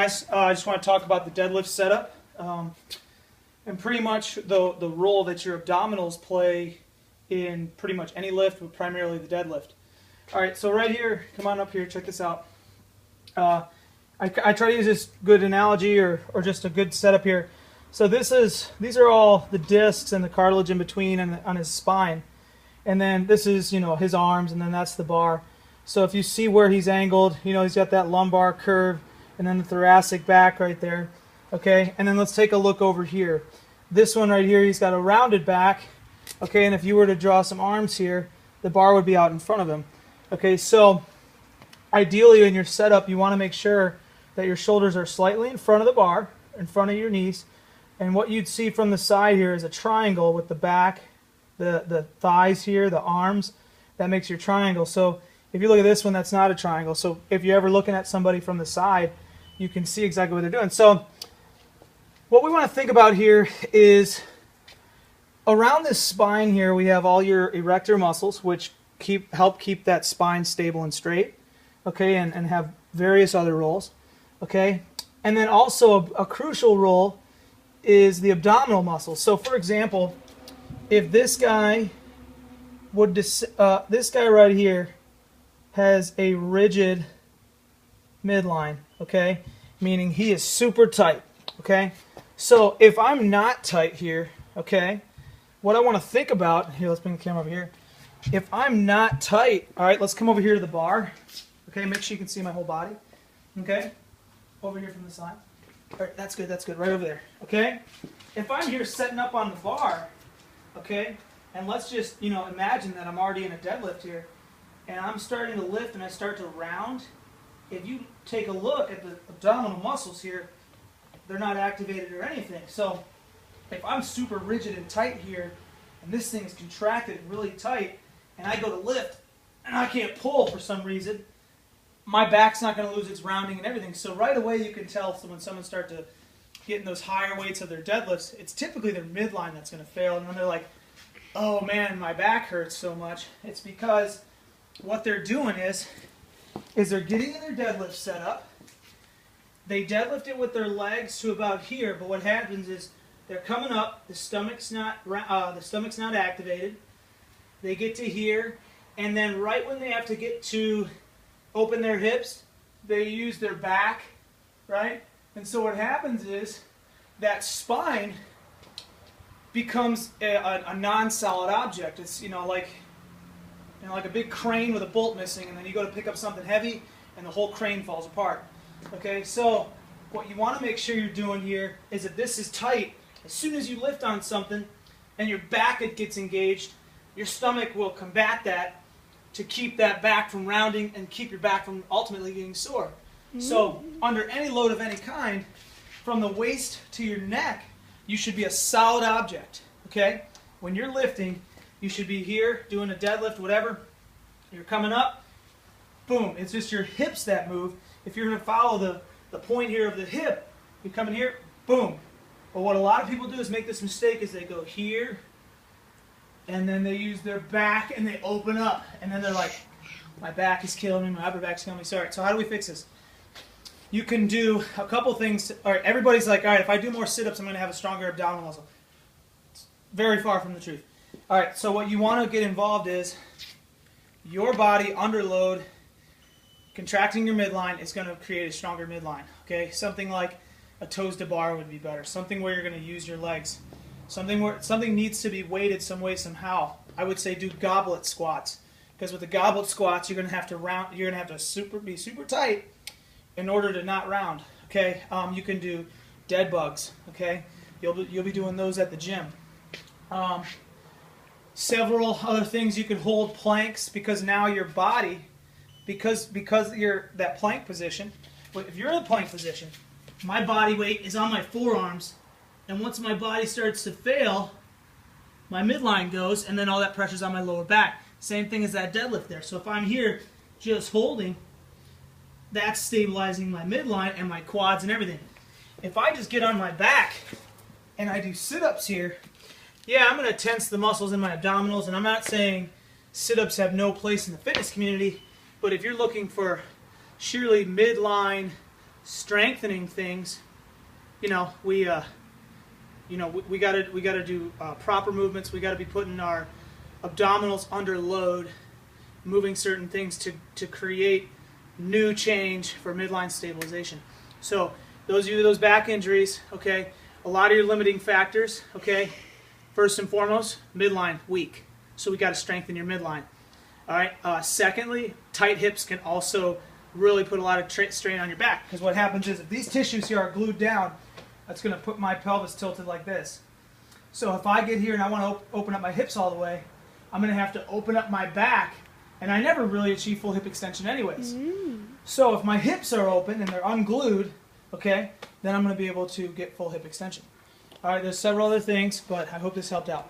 guys, I just want to talk about the deadlift setup and pretty much the role that your abdominals play in pretty much any lift, but primarily the deadlift. All right, so right here, come on up here, check this out. I try to use this good analogy or just a good setup here. So these are all the discs and the cartilage in between and on his spine, and then this is his arms, and then that's the bar. So if you see where he's angled, he's got that lumbar curve, and then the thoracic back right there. Okay, and then let's take a look over here. This one right here, he's got a rounded back. Okay, and if you were to draw some arms here, the bar would be out in front of him. Okay, so ideally in your setup, you want to make sure that your shoulders are slightly in front of the bar, in front of your knees. And what you'd see from the side here is a triangle with the back, the thighs here, the arms. That makes your triangle. So if you look at this one, that's not a triangle. So if you're ever looking at somebody from the side, you can see exactly what they're doing. So what we want to think about here is around this spine here, we have all your erector muscles, which help keep that spine stable and straight, okay, and have various other roles, okay? And then also a crucial role is the abdominal muscles. So for example, if this guy would, this guy right here has a rigid midline, okay, meaning he is super tight, okay? So if I'm not tight here, okay, what I want to think about, here, let's bring the camera over here. If I'm not tight, all right, let's come over here to the bar, okay, make sure you can see my whole body, okay, over here from the side. All right, that's good, right over there, okay? If I'm here setting up on the bar, okay, and let's just, imagine that I'm already in a deadlift here, and I'm starting to lift and I start to round. If you take a look at the abdominal muscles here, they're not activated or anything. So if I'm super rigid and tight here, and this thing is contracted really tight, and I go to lift, and I can't pull for some reason, my back's not going to lose its rounding and everything. So right away you can tell when someone starts to get in those higher weights of their deadlifts, it's typically their midline that's going to fail. And then they're like, oh man, my back hurts so much. It's because what they're doing is they're getting in their deadlift setup. They deadlift it with their legs to about here, but what happens is they're coming up, the stomach's not activated. They get to here, and then right when they have to get to open their hips, they use their back, right? And so what happens is that spine becomes a non-solid object. It's like a big crane with a bolt missing, and then you go to pick up something heavy, and the whole crane falls apart. Okay, so what you want to make sure you're doing here is that this is tight. As soon as you lift on something and your back gets engaged, your stomach will combat that to keep that back from rounding and keep your back from ultimately getting sore. Mm-hmm. So under any load of any kind, from the waist to your neck, you should be a solid object. Okay? When you're lifting, you should be here doing a deadlift, whatever. You're coming up, boom. It's just your hips that move. If you're going to follow the point here of the hip, you come in here, boom. But what a lot of people do is make this mistake is they go here, and then they use their back and they open up. And then they're like, my back is killing me, my upper back's killing me. Sorry, so how do we fix this? You can do a couple things. All right, everybody's like, all right, if I do more sit-ups, I'm going to have a stronger abdominal muscle. It's very far from the truth. All right, so what you want to get involved is your body under load, contracting your midline is going to create a stronger midline. Okay, something like a toes to bar would be better. Something where you're going to use your legs. Something needs to be weighted some way somehow. I would say do goblet squats, because with the goblet squats you're going to have to round. You're going to have to be super tight in order to not round. Okay, you can do dead bugs. Okay, you'll be doing those at the gym. Several other things you can hold planks, because now your body, because you're that plank position. But if you're in a plank position, my body weight is on my forearms, and once my body starts to fail, my midline goes, and then all that pressure's on my lower back. Same thing as that deadlift there. So if I'm here just holding, that's stabilizing my midline and my quads and everything. If I just get on my back and I do sit-ups here, yeah, I'm going to tense the muscles in my abdominals, and I'm not saying sit-ups have no place in the fitness community, but if you're looking for sheerly midline strengthening things, we gotta do proper movements. We gotta be putting our abdominals under load, moving certain things to create new change for midline stabilization. So those of you with those back injuries, okay, a lot of your limiting factors, okay, first and foremost, midline weak. So we got to strengthen your midline. All right. Secondly, tight hips can also really put a lot of strain on your back, because what happens is if these tissues here are glued down, that's going to put my pelvis tilted like this. So if I get here and I want to open up my hips all the way, I'm going to have to open up my back, and I never really achieve full hip extension anyways. So if my hips are open and they're unglued, okay, then I'm going to be able to get full hip extension. All right, there's several other things, but I hope this helped out.